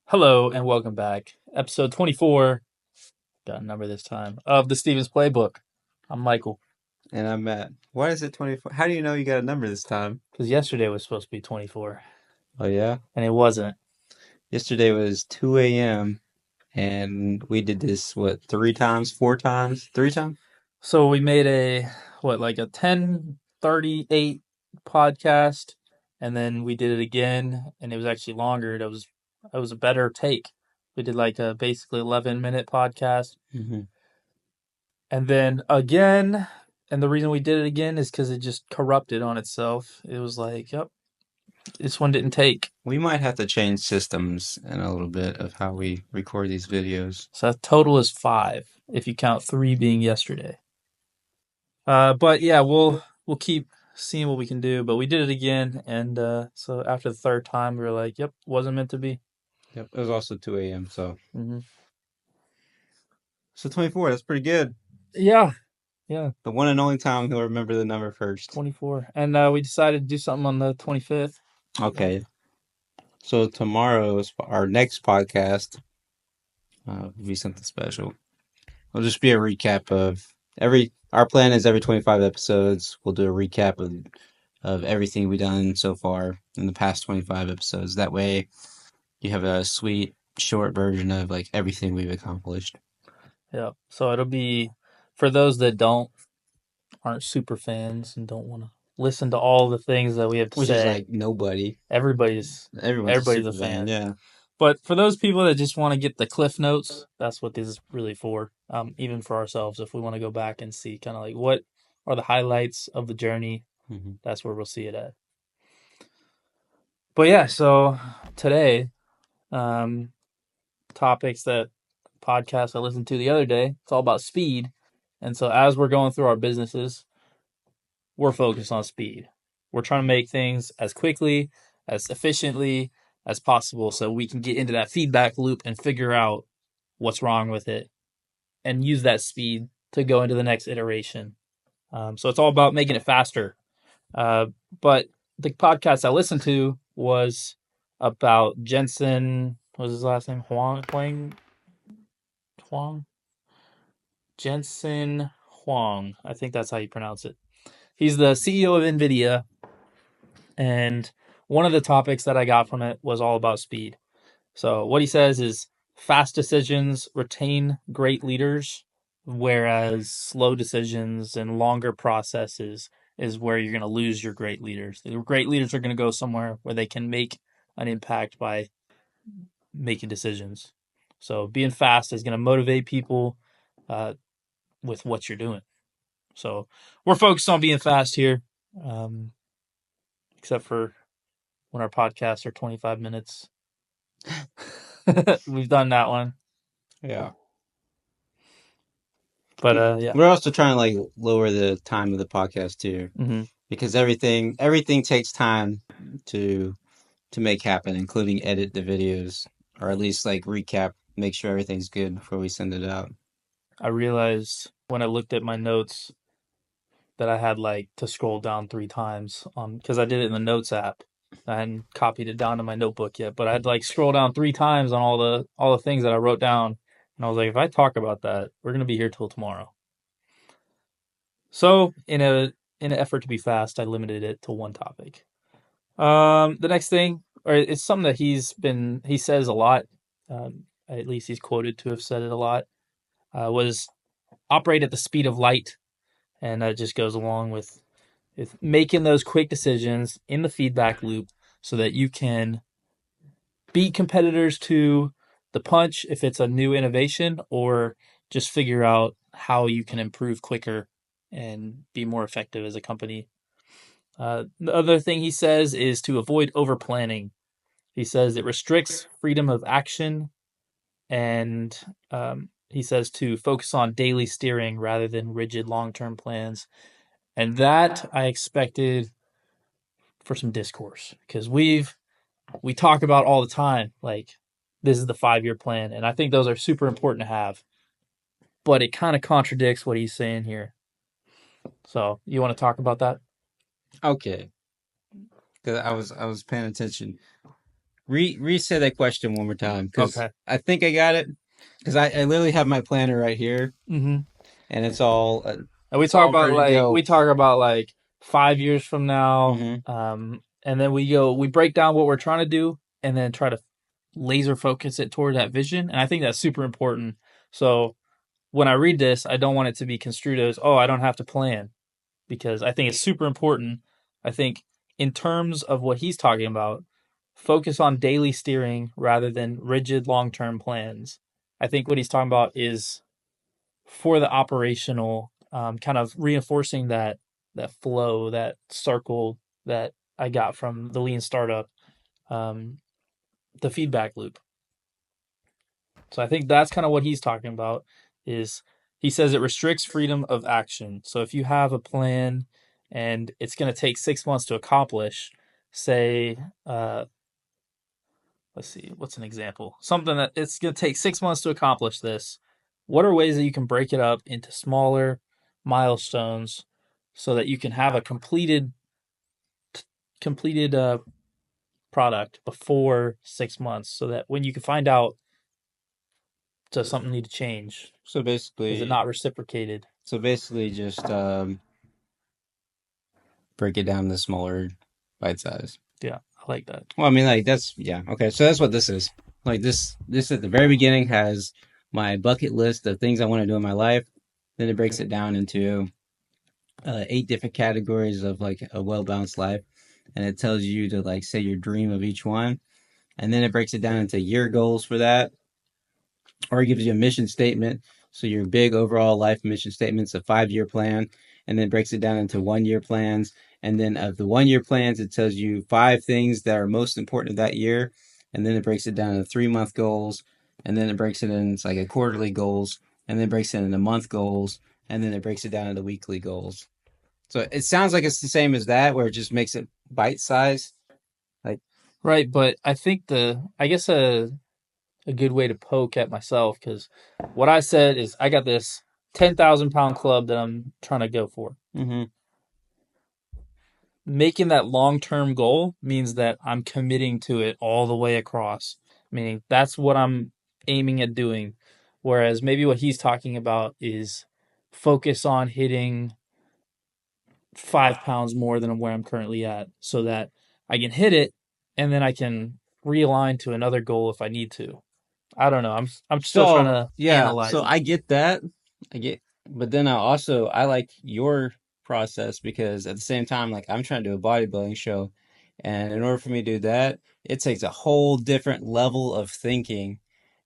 Hello and welcome back. Episode 24, got a number this time, of the Stevens Playbook. I'm Michael, And I'm Matt. Why is it 24? How do you know you got a number this time? because yesterday was supposed to be 24, Oh, yeah? and it wasn't. Yesterday was 2 a.m. and we did this, what, three times, four times, three times? So we made like a 10:38 podcast, and then we did it again, and it was actually longer. It was a better take. We did like a basically 11-minute podcast, Mm-hmm. and then again, and the reason we did it again is because it just corrupted on itself. It was like, yep, this one didn't take. We might have to change systems in a little bit of how we record these videos. So that total is 5 if you count 3 being yesterday. But yeah, we'll keep seeing what we can do. But we did it again, and so after the third time, we were like, "Yep, wasn't meant to be." Yep, it was also 2 a.m. Hmm. So 24, that's pretty good. Yeah, yeah, The one and only time he'll remember the number first. 24, and we decided to do something on the 25th. Okay, so tomorrow's our next podcast will be something special. It'll just be a recap of our plan is every 25 episodes, we'll do a recap of everything we've done so far in the past 25 episodes. That way you have a sweet short version of like everything we've accomplished. Yeah, so it'll be for those that aren't super fans and don't want to listen to all the things that we have to Which is say. like nobody. Everybody's Everyone's a everybody's a super fan, fan. yeah. But for those people that just want to get the cliff notes, that's what this is really for. Even for ourselves, if we want to go back and see kind of like what are the highlights of the journey, Hmm. that's where we'll see it at. But yeah, so today, um, topics that podcast I listened to the other day, it's all about speed. And so as we're going through our businesses, we're focused on speed. We're trying to make things as quickly, as efficiently as possible so we can get into that feedback loop and figure out what's wrong with it and use that speed to go into the next iteration. So it's all about making it faster. Uh, but the podcast I listened to was about Jensen. What was his last name? Huang, Jensen Huang. I think that's how you pronounce it. He's the CEO of NVIDIA, and one of the topics that I got from it was all about speed. So what he says is fast decisions retain great leaders, whereas slow decisions and longer processes is where you're going to lose your great leaders. The great leaders are going to go somewhere where they can make an impact by making decisions. So being fast is going to motivate people uh, with what you're doing. So we're focused on being fast here, um, except for when our podcasts are 25 minutes. We've done that one. Yeah. But yeah. We're also trying to like lower the time of the podcast too, Mm-hmm. because everything takes time to to make happen, including edit the videos or at least like recap, make sure everything's good before we send it out. I realized when I looked at my notes that I had like to scroll down 3 times because I did it in the notes app. I hadn't copied it down to my notebook yet, but I had to like scroll down 3 times on all the things that I wrote down, and I was like, if I talk about that, we're gonna be here till tomorrow. So in an effort to be fast, I limited it to one topic. The next thing, or it's something that he says a lot. At least he's quoted to have said it a lot. Was operate at the speed of light, and that just goes along with making those quick decisions in the feedback loop so that you can beat competitors to the punch if it's a new innovation, or just figure out how you can improve quicker and be more effective as a company. The other thing he says is to avoid over planning. He says it restricts freedom of action, and he says to focus on daily steering rather than rigid long term plans. And that I expected for some discourse because we talk about all the time like this is the 5-year plan, and I think those are super important to have. But it kind of contradicts what he's saying here. So you want to talk about that? Okay, because I was paying attention. Re-say that question one more time because Okay. I think I got it. Because I literally have my planner right here, Mm-hmm. and And it's all ready to go. we talk about like 5 years from now, Hmm. and then we break down what we're trying to do, and then try to laser focus it toward that vision. And I think that's super important. So when I read this, I don't want it to be construed as, oh, I don't have to plan, because I think it's super important. I think in terms of what he's talking about, focus on daily steering rather than rigid long term plans. I think what he's talking about is for the operational, kind of reinforcing that flow, that circle that I got from the lean startup, um, the feedback loop. So I think that's kind of what he's talking about. Is he says it restricts freedom of action. So if you have a plan and it's going to take 6 months to accomplish, say, let's see, what's an example? Something that it's going to take 6 months to accomplish this. What are ways that you can break it up into smaller milestones so that you can have a completed product before 6 months, so that when you can find out, does something need to change? So Is it basically, not reciprocated? just break it down to smaller bite size. Yeah, I like that. Well, I mean, like that's yeah, okay. So that's what this is. Like this at the very beginning has my bucket list of things I want to do in my life. Then it breaks it down into 8 different categories of like a well balanced life, and it tells you to like say your dream of each one, and then it breaks it down into year goals for that, or it gives you a mission statement. So your big overall life mission statement's a 5 year plan, and then breaks it down into 1 year plans. And then of the 1 year plans, it tells you 5 things that are most important that year, and then it breaks it down into 3 month goals, and then it breaks it in it's like a quarterly goals, and then it breaks it into month goals, and then it breaks it down into weekly goals. So it sounds like it's the same as that, where it just makes it bite size. Like, Right, but I think I guess a good way to poke at myself, because what I said is I got this 10,000 pound club that I'm trying to go for. mm-hmm, Making that long term goal means that I'm committing to it all the way across, meaning that's what I'm aiming at doing. Whereas maybe what he's talking about is focus on hitting 5 pounds more than where I'm currently at, so that I can hit it and then I can realign to another goal if I need to. I don't know. I'm still trying so to yeah, analyze so it. I get that. I get, but then I like your process because at the same time, like I'm trying to do a bodybuilding show, and in order for me to do that, it takes a whole different level of thinking.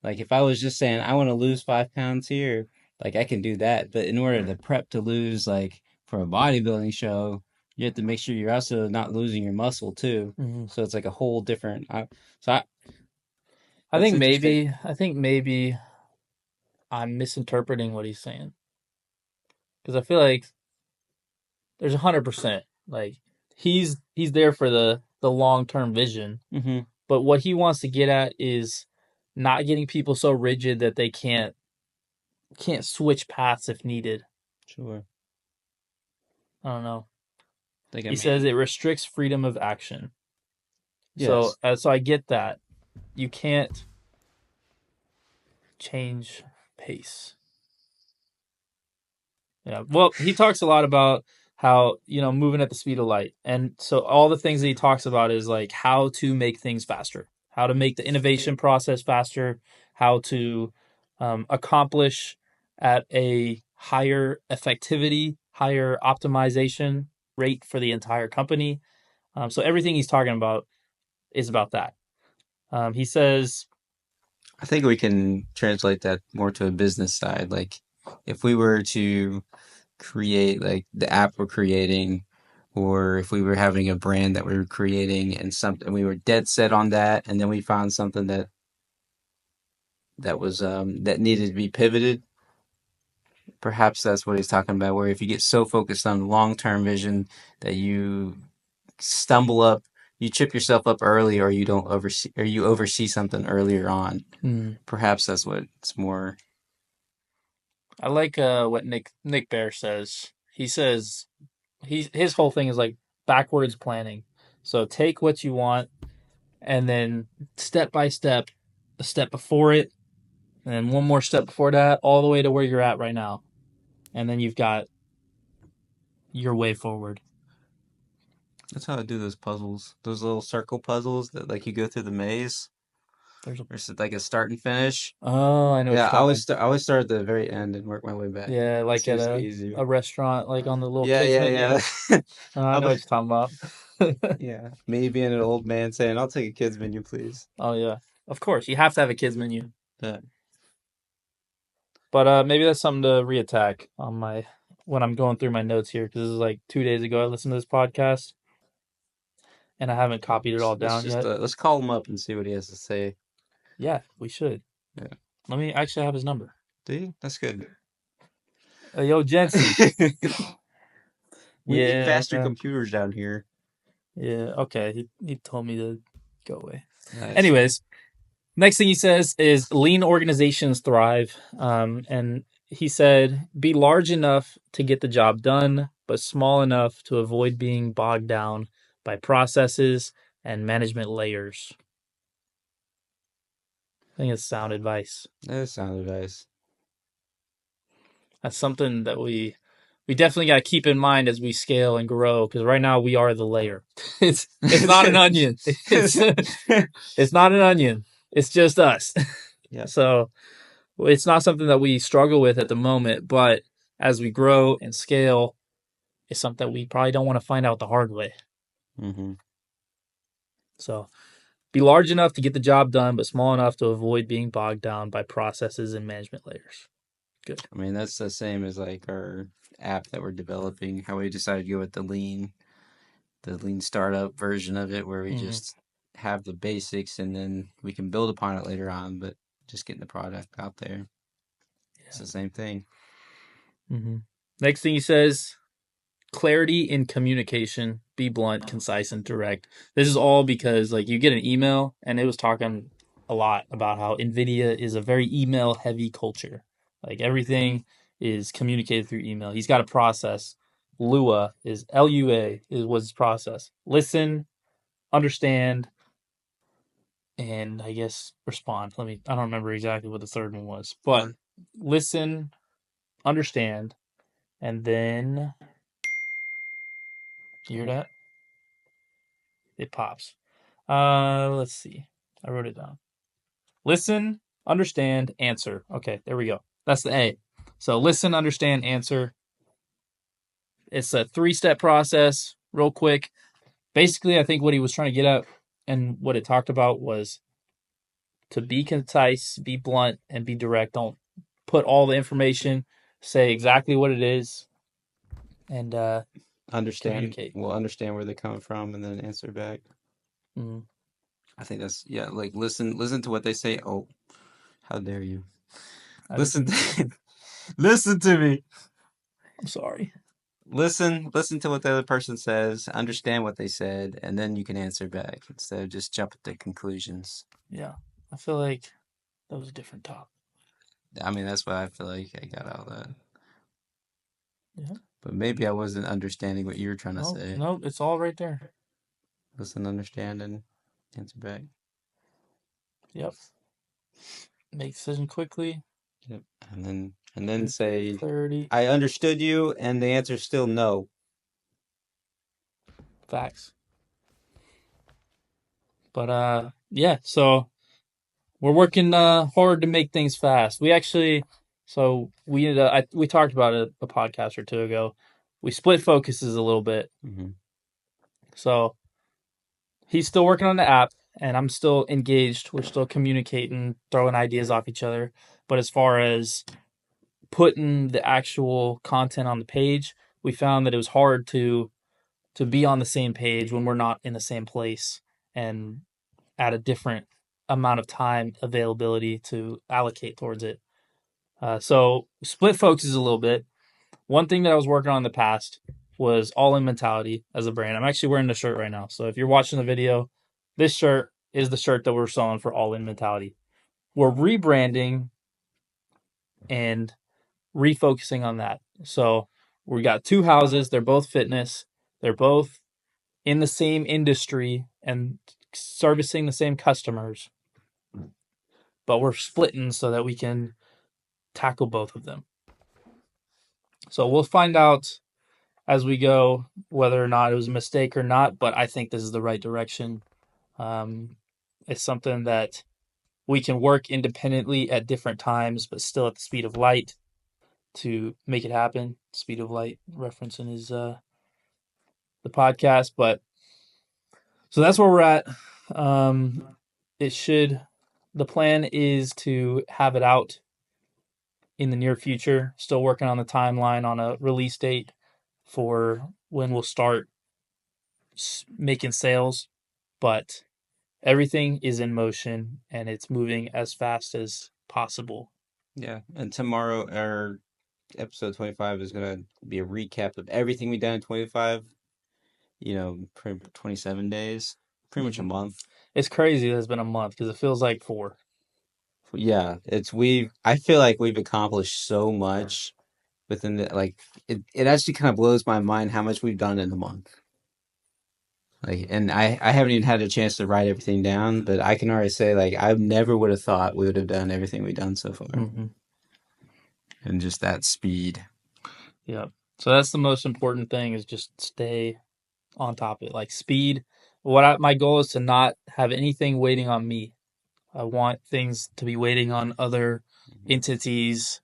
Like if I was just saying I want to lose 5 pounds here, like I can do that, but in order to prep to lose like for a bodybuilding show, you have to make sure you're also not losing your muscle too. Mhm. So it's like a whole different. So I, I that's think interesting. maybe I'm misinterpreting what he's saying, because I feel like there's 100%. Like he's there for the long term vision, Mm-hmm. but what he wants to get at is not getting people so rigid that they can't switch paths if needed. Sure. I don't know. Like I He says mean, it restricts freedom of action. So yes. so I get that. You can't change pace. Yeah. Well, he talks a lot about how, moving at the speed of light. And so all the things that he talks about is like how to make things faster, how to make the innovation process faster, how to accomplish at a higher effectivity, higher optimization rate for the entire company. So everything he's talking about is about that. He says, I think we can translate that more to a business side. Like if we were to create like the app we're creating, or if we were having a brand that we were creating and something we were dead set on that, and then we found something that was that needed to be pivoted. Perhaps that's what he's talking about, where if you get so focused on long-term vision that you stumble up, you trip yourself up early, or you don't oversee, or you oversee something earlier on. hmm, Perhaps that's what it's more. I like what Nick Bear says. He says his whole thing is like backwards planning. So take what you want and then step by step, a step before it, and then one more step before that, all the way to where you're at right now. And then you've got your way forward. That's how I do those puzzles. Those little circle puzzles that like you go through the maze. There's a There's like a start and finish. Oh, I know what Yeah, you're talking. I always start at the very end and work my way back. Yeah, It like at seems to be easier. a restaurant, like on the little Yeah, kids yeah, menu. yeah. I I'll know be, what you're talking about. yeah. Me being an old man saying, "I'll take a kids menu, please." Oh yeah, of course you have to have a kids menu. Yeah. But maybe that's something to reattack on my when I'm going through my notes here because this is like 2 days ago I listened to this podcast and I haven't copied it all Let's down just yet. let's call him up and see what he has to say. Yeah, we should. Yeah. Let me actually have his number. Do you? That's good. Yo, Jensen. We need Yeah, faster computers down here. yeah. Okay, he told me to go away. Nice. Anyways, next thing he says is lean organizations thrive. And he said, be large enough to get the job done, but small enough to avoid being bogged down by processes and management layers. I think it's sound advice. That sound advice. That's something that we definitely got to keep in mind as we scale and grow because right now we are the layer. It's not an onion. It's not an onion. It's just us. Yeah. So it's not something that we struggle with at the moment, but as we grow and scale, it's something that we probably don't want to find out the hard way. Mm-hmm. So be large enough to get the job done, but small enough to avoid being bogged down by processes and management layers. Good. I mean, that's the same as like our app that we're developing. How we decided to go with the lean startup version of it, where we just have the basics and then we can build upon it later on. But just getting the product out there, it's the same thing. Mm-hmm. Next thing he says, clarity in communication, be blunt, concise, and direct. This is all because like you get an email and it was talking a lot about how NVIDIA is a very email heavy culture. Like everything is communicated through email. He's got a process. LUA is what's his process. Listen, understand, and I guess respond. I don't remember exactly what the third one was, but listen, understand, and then you hear that? It pops. Let's see. I wrote it down. Listen, understand, answer. Okay, there we go. That's the A. So listen, understand, answer. It's a 3-step process, real quick. Basically, I think what he was trying to get at and what it talked about was to be concise, be blunt, and be direct. Don't put all the information. Say exactly what it is, and communicate. We'll understand where they're coming from and then answer back. Mm-hmm. I think that's like listen to what they say. Oh, how dare you? I Listen didn't to, listen to me. I'm sorry. Listen to what the other person says, understand what they said, and then you can answer back instead of just jumping to conclusions. Yeah, I feel like that was a different topic. I mean, that's what I feel like I got out of that. Yeah. But maybe I wasn't understanding what you were trying to say. No, it's all right there. Listen, understand, and answer back. Yep. Make decision quickly. Yep. And then say, Clarity. I understood you, and the answer's still no. Facts. But yeah, so we're working hard to make things fast. We actually we talked about it a podcast or two ago. We split focuses a little bit. Mm-hmm. So he's still working on the app and I'm still engaged. We're still communicating, throwing ideas off each other. But as far as putting the actual content on the page, we found that it was hard to be on the same page when we're not in the same place and at a different amount of time availability to allocate towards it. So split focuses a little bit. One thing that I was working on in the past was all in mentality as a brand. I'm actually wearing the shirt right now. So if you're watching the video, this shirt is the shirt that we're selling for all in mentality. We're rebranding and refocusing on that. So we got 2 houses. They're both fitness. They're both in the same industry and servicing the same customers, but we're splitting so that we can tackle both of them. So we'll find out as we go whether or not it was a mistake or not, but I think this is the right direction. Um, it's something that we can work independently at different times, but still at the speed of light to make it happen. Speed of light referencing his the podcast, but so that's where we're at. It should. The plan is to have it out in the near future. Still working on the timeline on a release date for when we'll start making sales, but everything is in motion and it's moving as fast as possible. Yeah, and tomorrow our episode 25 is gonna be a recap of everything we done in 25. 27 days, pretty much a Mm-hmm. month. It's crazy that it's been a month because it feels like 4. Yeah, I feel like we've accomplished so much within the like it actually kind of blows my mind how much we've done in a month. Like, and I haven't even had a chance to write everything down, but I can already say like I never would have thought we would have done everything we've done so far, Mm-hmm. and just that speed. Yeah. So that's the most important thing is just stay on top of it. Like speed. My goal is to not have anything waiting on me. I want things to be waiting on other entities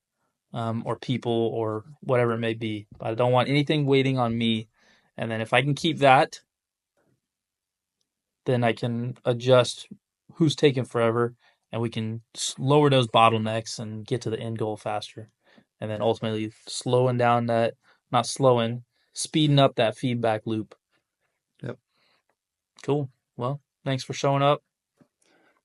or people or whatever it may be. But I don't want anything waiting on me. And then if I can keep that, then I can adjust who's taking forever and we can lower those bottlenecks and get to the end goal faster. And then ultimately slowing down that, not slowing, speeding up that feedback loop. Yep. Cool. Well, thanks for showing up.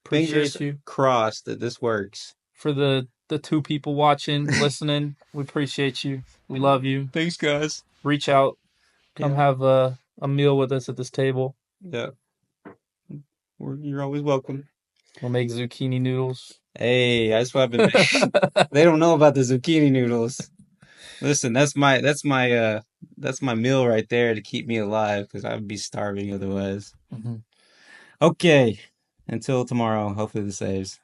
Fingers Appreciate you. crossed that this works. For the 2 people watching, listening, we appreciate you. We love you. Thanks, guys. Reach out. Come Yeah, have a meal with us at this table. yeah. You're always welcome. We'll make zucchini noodles. Hey, that's what I've been making. They don't know about the zucchini noodles. Listen, that's my meal right there to keep me alive because I'd be starving otherwise. Mhm. Okay, until tomorrow, hopefully this saves.